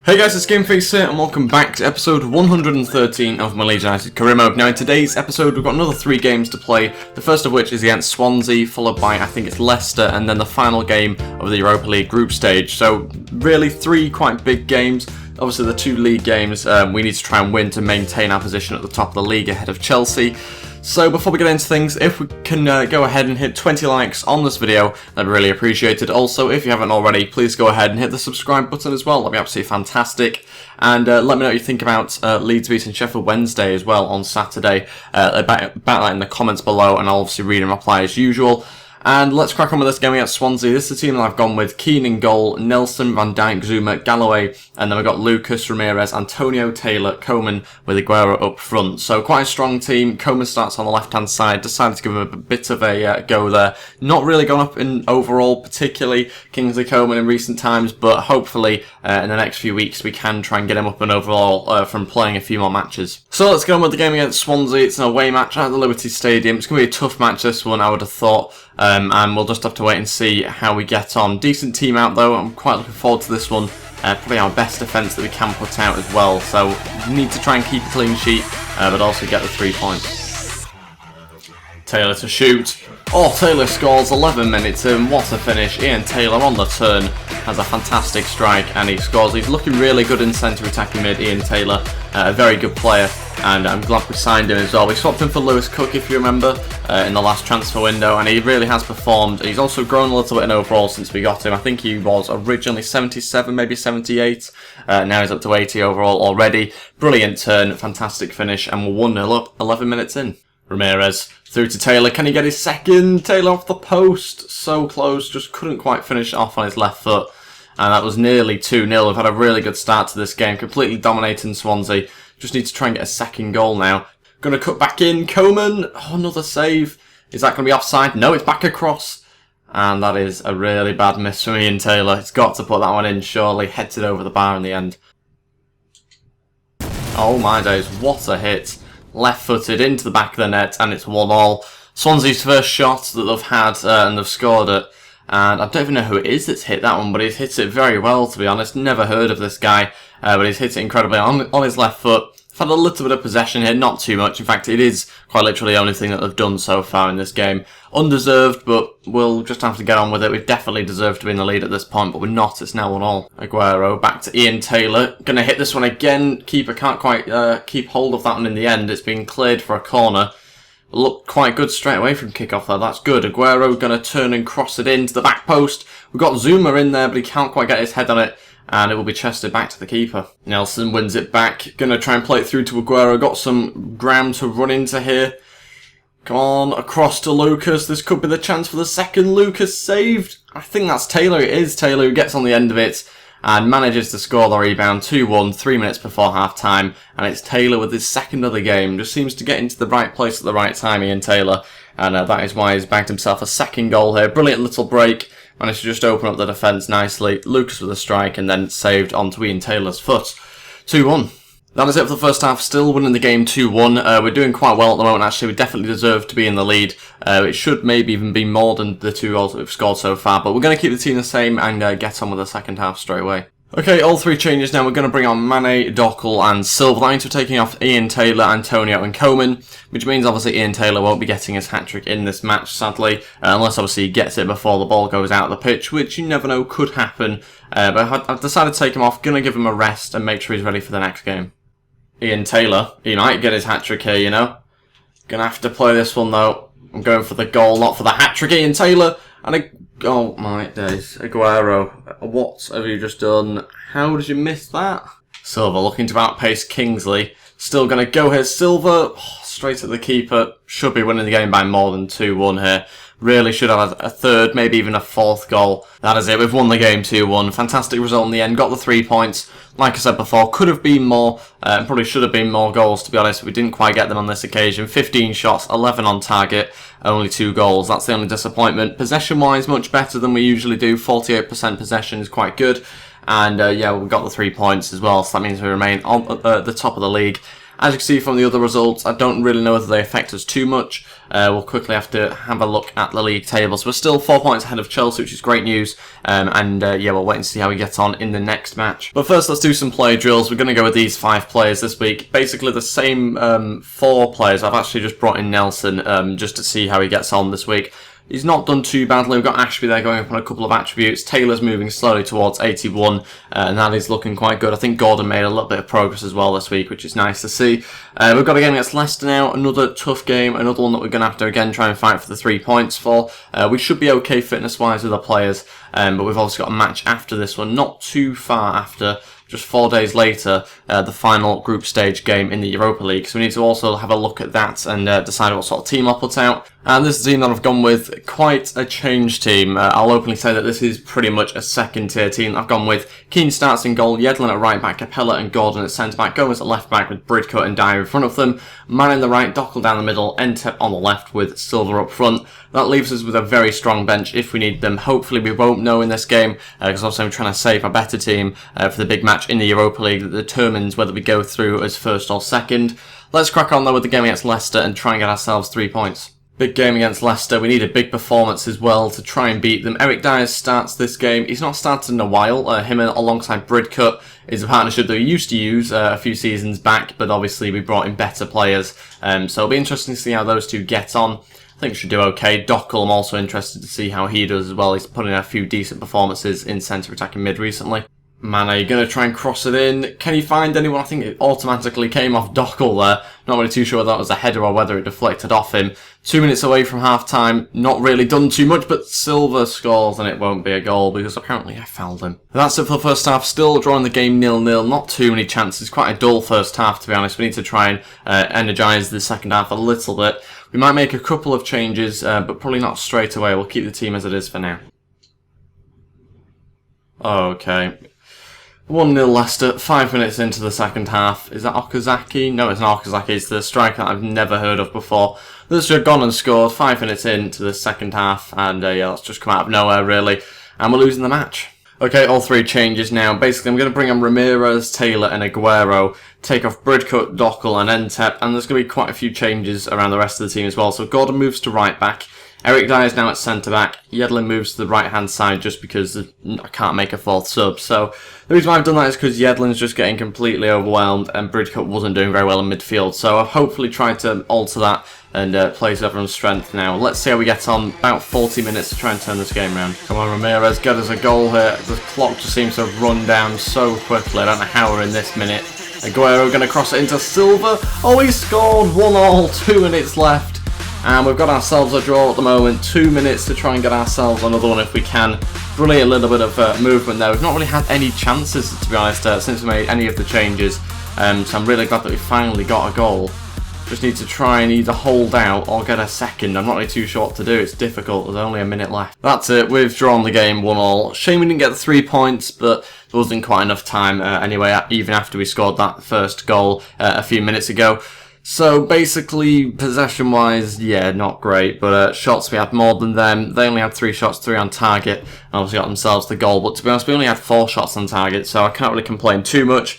Hey guys, it's GameFace here and welcome back to episode 113 of my Leeds United career mode. Now in today's episode we've got another 3 games to play, the first of which is against Swansea, followed by I think it's Leicester, and then the final game of the Europa League group stage. So really 3 quite big games. Obviously the 2 league games we need to try and win to maintain our position at the top of the league ahead of Chelsea. So before we get into things, if we can go ahead and hit 20 likes on this video, that'd be really appreciated. Also, if you haven't already, please go ahead and hit the subscribe button as well. That'd be absolutely fantastic. And let me know what you think about Leeds beating Sheffield Wednesday as well on Saturday. About that in the comments below, and I'll obviously read and reply as usual. And let's crack on with this game against Swansea. This is the team that I've gone with: Keane in goal, Nelson, Van Dijk, Zuma, Galloway, and then we've got Lucas, Ramirez, Antonio, Taylor, Coman with Aguero up front. So quite a strong team. Coman starts on the left-hand side. Decided to give him a bit of a go there. Not really gone up in overall, particularly Kingsley Coman in recent times, but hopefully in the next few weeks we can try and get him up in overall from playing a few more matches. So let's get on with the game against Swansea. It's an away match at the Liberty Stadium. It's going to be a tough match, this one, I would have thought. And we'll just have to wait and see how we get on. Decent team out though. I'm quite looking forward to this one. Probably our best defence that we can put out as well. So we need to try and keep a clean sheet, but also get the 3 points. Taylor to shoot. Oh, Taylor scores 11 minutes in. What a finish. Ian Taylor on the turn has a fantastic strike and he scores. He's looking really good in centre attacking mid, Ian Taylor. A very good player, and I'm glad we signed him as well. We swapped him for Lewis Cook, if you remember, in the last transfer window, and he really has performed. He's also grown a little bit in overall since we got him. I think he was originally 77, maybe 78. Now he's up to 80 overall already. Brilliant turn, fantastic finish, and we're 1-0 up 11 minutes in. Ramirez through to Taylor. Can he get his second? Taylor off the post. So close, just couldn't quite finish it off on his left foot. And that was nearly 2-0. We've had a really good start to this game, completely dominating Swansea. Just need to try and get a second goal now. Going to cut back in. Coman. Oh, another save. Is that going to be offside? No, it's back across. And that is a really bad miss from Ian Taylor. He's got to put that one in, surely. Heads it over the bar in the end. Oh my days, what a hit. Left-footed into the back of the net, and it's 1-1. Swansea's first shot that they've had, and they've scored it. And I don't even know who it is that's hit that one, but he's hit it very well, to be honest. Never heard of this guy, but he's hit it incredibly on his left foot. I've had a little bit of possession here, not too much. In fact, it is quite literally the only thing that they've done so far in this game. Undeserved, but we'll just have to get on with it. We definitely deserve to be in the lead at this point, but we're not. It's now 1-1. Aguero back to Ian Taylor. Going to hit this one again. Keeper can't quite keep hold of that one in the end. It's been cleared for a corner. Looked quite good straight away from kick-off there. That's good. Aguero going to turn and cross it into the back post. We've got Zuma in there, but he can't quite get his head on it. And it will be chested back to the keeper. Nelson wins it back. Going to try and play it through to Aguero. Got some ground to run into here. Come on, across to Lucas. This could be the chance for the second. Lucas saved. I think that's Taylor. It is Taylor who gets on the end of it and manages to score the rebound. 2-1, 3 minutes before half-time. And it's Taylor with his second of the game. Just seems to get into the right place at the right time, Ian Taylor. And that is why he's bagged himself a second goal here. Brilliant little break. Managed to just open up the defence nicely. Lucas with a strike and then saved onto Ian Taylor's foot. 2-1. That is it for the first half. Still winning the game 2-1. We're doing quite well at the moment, actually. We definitely deserve to be in the lead. It should maybe even be more than the 2 goals that we've scored so far. But we're going to keep the team the same and get on with the second half straight away. Okay, all 3 changes now. We're going to bring on Mane, Dockle and Silva. That means we're taking off Ian Taylor, Antonio and Coman, which means obviously Ian Taylor won't be getting his hat-trick in this match, sadly, unless obviously he gets it before the ball goes out of the pitch, which you never know, could happen. But I've decided to take him off, going to give him a rest and make sure he's ready for the next game. Ian Taylor, he might get his hat-trick here, you know. Going to have to play this one though. I'm going for the goal, not for the hat-trick. Ian Taylor, and oh my days, Aguero, what have you just done? How did you miss that? Silva looking to outpace Kingsley. Still going to go here. Silva, straight at the keeper. Should be winning the game by more than 2-1 here. Really should have a third, maybe even a fourth goal. That is it. We've won the game 2-1. Fantastic result in the end. Got the 3 points. Like I said before, could have been more. Probably should have been more goals, to be honest. We didn't quite get them on this occasion. 15 shots, 11 on target, only 2 goals. That's the only disappointment. Possession-wise, much better than we usually do. 48% possession is quite good. And yeah, we got the 3 points as well, so that means we remain on the top of the league. As you can see from the other results, I don't really know whether they affect us too much. We'll quickly have to have a look at the league table. So we're still 4 points ahead of Chelsea, which is great news. Yeah, we'll wait and see how we get on in the next match. But first, let's do some play drills. We're going to go with these 5 players this week. Basically, the same 4 players. I've actually just brought in Nelson just to see how he gets on this week. He's not done too badly. We've got Ashby there going up on a couple of attributes. Taylor's moving slowly towards 81, and that is looking quite good. I think Gordon made a little bit of progress as well this week, which is nice to see. We've got a game against Leicester now, another tough game, another one that we're going to have to again try and fight for the 3 points for. We should be okay fitness-wise with our players, but we've also got a match after this one, not too far after. Just 4 days later, the final group stage game in the Europa League. So we need to also have a look at that and decide what sort of team I'll put out. And this is the team that I've gone with, quite a changed team. I'll openly say that this is pretty much a second tier team. I've gone with Keane starts in goal, Yedlin at right back, Capella and Gordon at centre back, Gomez at left back with Bridcut and Dyer in front of them, Man in the right, Dockel down the middle, Entep on the left with Silva up front. That leaves us with a very strong bench if we need them. Hopefully we won't know in this game, because also I'm trying to save a better team for the big match in the Europa League that determines whether we go through as first or second. Let's crack on though with the game against Leicester and try and get ourselves 3 points. Big game against Leicester. We need a big performance as well to try and beat them. Eric Dyer starts this game. He's not started in a while. Him alongside Bridcut is a partnership that we used to use a few seasons back, but obviously we brought in better players. So it'll be interesting to see how those two get on. I think we should do okay. Dockel, I'm also interested to see how he does as well. He's put in a few decent performances in centre attacking mid recently. Man, are you going to try and cross it in? Can you find anyone? I think it automatically came off Dockel there. Not really too sure whether that was a header or whether it deflected off him. 2 minutes away from half-time. Not really done too much, but Silva scores and it won't be a goal because apparently I fouled him. That's it for the first half. Still drawing the game 0-0. Not too many chances. Quite a dull first half, to be honest. We need to try and energise the second half a little bit. We might make a couple of changes, but probably not straight away. We'll keep the team as it is for now. Okay. 1-0 Leicester, 5 minutes into the second half. Is that Okazaki? No, it's not Okazaki. It's the striker that I've never heard of before. This should have gone and scored 5 minutes into the second half, and yeah, that's just come out of nowhere, really. And we're losing the match. Okay, all 3 changes now. Basically, I'm going to bring on Ramirez, Taylor, and Aguero. Take off Bridcut, Dockel, and Entep, and there's going to be quite a few changes around the rest of the team as well. So Gordon moves to right back. Eric Dyer is now at centre-back. Yedlin moves to the right-hand side just because I can't make a 4th sub. So the reason why I've done that is because Yedlin's just getting completely overwhelmed and Bridcut wasn't doing very well in midfield. So I've hopefully tried to alter that and play to everyone's strength now. Let's see how we get on. About 40 minutes to try and turn this game around. Come on, Ramirez, get us a goal here. The clock just seems to have run down so quickly. I don't know how we're in this minute. Aguero going to cross it into Silva. Oh, he scored 1-1, 2 minutes left. And we've got ourselves a draw at the moment. 2 minutes to try and get ourselves another one if we can. Brilliant little bit of movement there. We've not really had any chances, to be honest, since we made any of the changes. So I'm really glad that we finally got a goal. Just need to try and either hold out or get a second. I'm not really too sure what to do. It's difficult. There's only a minute left. That's it. We've drawn the game 1-1. Shame we didn't get the 3 points, but there wasn't quite enough time anyway, even after we scored that first goal a few minutes ago. So basically, possession-wise, yeah, not great, but shots we had more than them. They only had 3 shots, 3 on target, and obviously got themselves the goal. But to be honest, we only had 4 shots on target, so I can't really complain too much.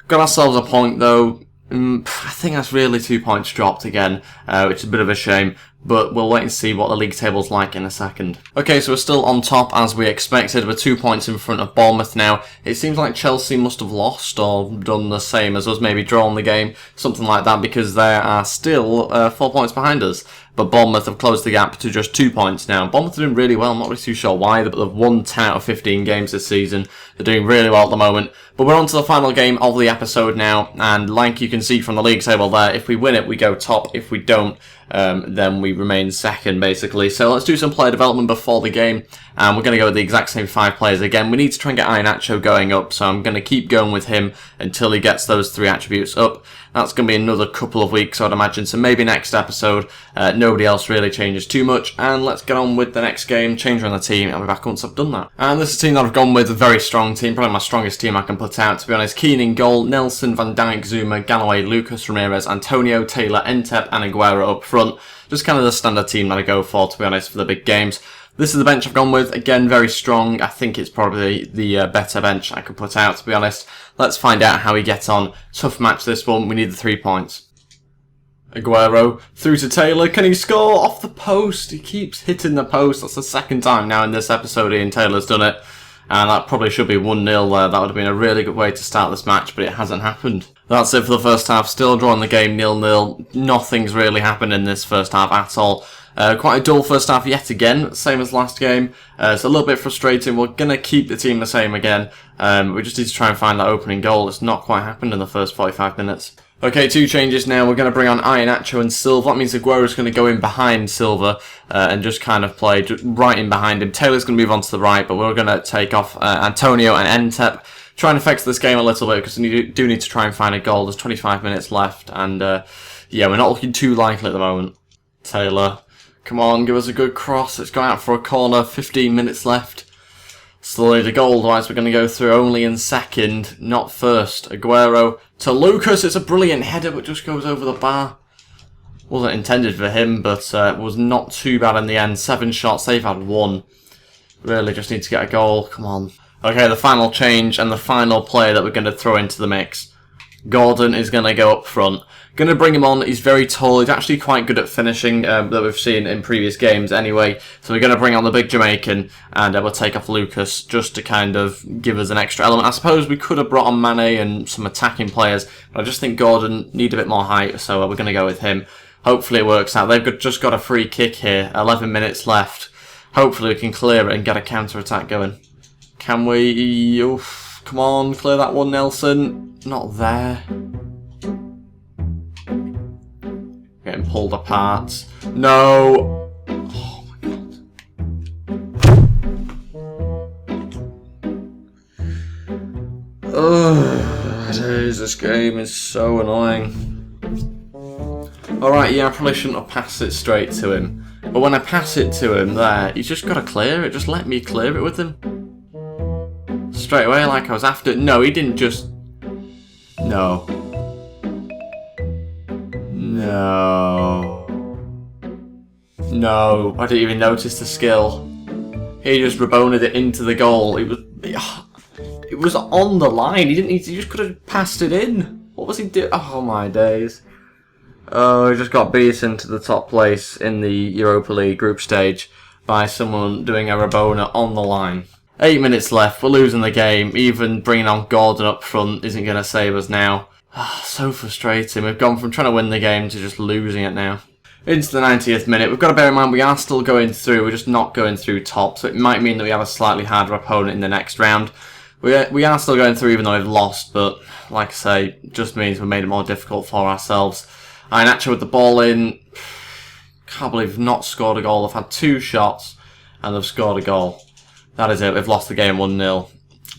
Got ourselves a point though. I think that's really 2 points dropped again, which is a bit of a shame. But we'll wait and see what the league table's like in a second. Okay, so we're still on top as we expected. We're 2 points in front of Bournemouth now. It seems like Chelsea must have lost or done the same as us, maybe drawn the game, something like that, because they are still 4 points behind us. But Bournemouth have closed the gap to just 2 points now. Bournemouth are doing really well. I'm not really too sure why, but they've won 10 out of 15 games this season. They're doing really well at the moment. But we're on to the final game of the episode now, and like you can see from the league table there, if we win it, we go top. If we don't, then we remain second, basically. So let's do some player development before the game, and we're going to go with the exact same 5 players again. We need to try and get Iheanacho going up, so I'm going to keep going with him until he gets those 3 attributes up. That's going to be another couple of weeks, I'd imagine, so maybe next episode. Nobody else really changes too much, and let's get on with the next game, change around the team, and I'll be back once I've done that. And this is a team that I've gone with, a very strong team, probably my strongest team I can put out, to be honest. Keane in goal, Nelson, Van Dijk, Zuma, Galloway, Lucas, Ramirez, Antonio, Taylor, Entep, and Aguero up front. Just kind of the standard team that I go for, to be honest, for the big games. This is the bench I've gone with. Again, very strong. I think it's probably the better bench I could put out, to be honest. Let's find out how he gets on. Tough match this one. We need the 3 points. Aguero through to Taylor. Can he score off the post? He keeps hitting the post. That's the second time now in this episode Ian Taylor's done it. And that probably should be 1-0 there. That would have been a really good way to start this match, but it hasn't happened. That's it for the first half. Still drawing the game 0-0. Nothing's really happened in this first half at all. Quite a dull first half yet again, same as last game. It's a little bit frustrating. We're going to keep the team the same again. We just need to try and find that opening goal. It's not quite happened in the first 45 minutes. Okay, 2 changes now. We're going to bring on Iheanacho and Silva. That means Aguero's going to go in behind Silva and just kind of play right in behind him. Taylor's going to move on to the right, but we're going to take off Antonio and Entep. Try and affect this game a little bit because we do need to try and find a goal. There's 25 minutes left, and yeah, we're not looking too likely at the moment. Taylor, come on, give us a good cross. It's gone out for a corner. 15 minutes left. Still need a goal, otherwise we're going to go through only in second, not first. Aguero to Lucas. It's a brilliant header, but just goes over the bar. Wasn't intended for him, but was not too bad in the end. 7 shots, they've had 1. Really just need to get a goal. Come on. Okay, the final change and the final player that we're going to throw into the mix. Gordon is going to go up front. Going to bring him on. He's very tall. He's actually quite good at finishing that we've seen in previous games anyway. So we're going to bring on the big Jamaican and we'll take off Lucas just to kind of give us an extra element. I suppose we could have brought on Mane and some attacking players, but I just think Gordon need a bit more height, so we're going to go with him. Hopefully it works out. They've just got a free kick here. 11 minutes left. Hopefully we can clear it and get a counter-attack going. Can we? Oof, come on, clear that one, Nelson. Not there. Getting pulled apart. No. Oh my god. Oh, this game is so annoying. Alright, yeah, I probably shouldn't have passed it straight to him. But when I pass it to him there, he's just got to clear it. Just let me clear it with him. Straight away, like I was after. No, he didn't just. No. No. No. I didn't even notice the skill. He just reboned it into the goal. It was on the line. He didn't need to. He just could have passed it in. What was he doing? Oh my days. Oh, he just got beaten to the top place in the Europa League group stage by someone doing a Rabona on the line. 8 minutes left, we're losing the game. Even bringing on Gordon up front isn't going to save us now. So frustrating. We've gone from trying to win the game to just losing it now. Into the 90th minute. We've got to bear in mind we are still going through. We're just not going through top, so it might mean that we have a slightly harder opponent in the next round. We are still going through even though we've lost, but like I say, it just means we made it more difficult for ourselves. Iheanacho with the ball in. Can't believe we've not scored a goal. They've had 2 shots and they've scored a goal. That is it. We've lost the game 1-0.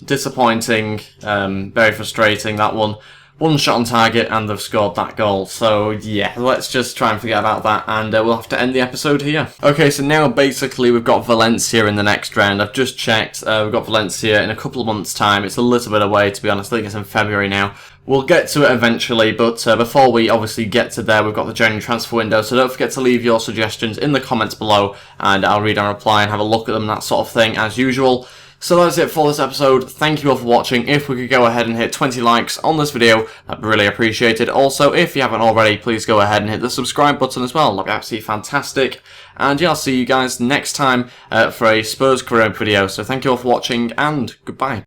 Disappointing. Very frustrating, that one. 1 shot on target and they've scored that goal. So yeah, let's just try and forget about that and we'll have to end the episode here. Okay, so now basically we've got Valencia in the next round. I've just checked. We've got Valencia in a couple of months' time. It's a little bit away, to be honest. I think it's in February now. We'll get to it eventually, but before we obviously get to there, we've got the January transfer window, so don't forget to leave your suggestions in the comments below, and I'll read and reply and have a look at them, that sort of thing, as usual. So that's it for this episode. Thank you all for watching. If we could go ahead and hit 20 likes on this video, that'd be really appreciated. Also, if you haven't already, please go ahead and hit the subscribe button as well. That'd be absolutely fantastic. And yeah, I'll see you guys next time for a Spurs career video. So thank you all for watching, and goodbye.